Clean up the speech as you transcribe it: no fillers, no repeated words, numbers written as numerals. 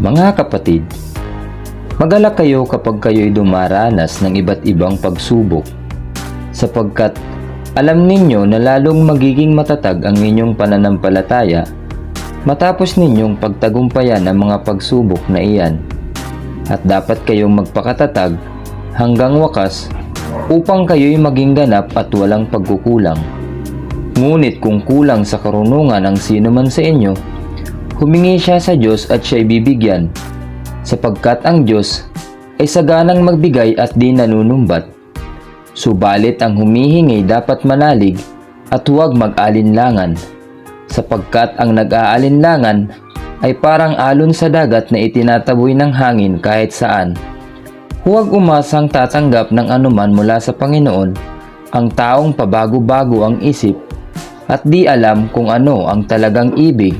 Mga kapatid, magalak kayo kapag kayo'y dumaranas ng iba't ibang pagsubok, sapagkat alam ninyo na lalong magiging matatag ang inyong pananampalataya matapos ninyong pagtagumpayan ang mga pagsubok na iyan. At dapat kayong magpakatatag hanggang wakas upang kayo'y maging ganap at walang pagkukulang. Ngunit kung kulang sa karunungan ang sino man sa inyo, humingi siya sa Diyos at siya'y bibigyan, sapagkat ang Diyos ay saganang magbigay at di nanunumbat. Subalit ang humihingi dapat manalig at huwag mag-alinlangan, sapagkat ang nag-aalinlangan ay parang alon sa dagat na itinataboy ng hangin kahit saan. Huwag umasang tatanggap ng anuman mula sa Panginoon ang taong pabago-bago ang isip at di alam kung ano ang talagang ibig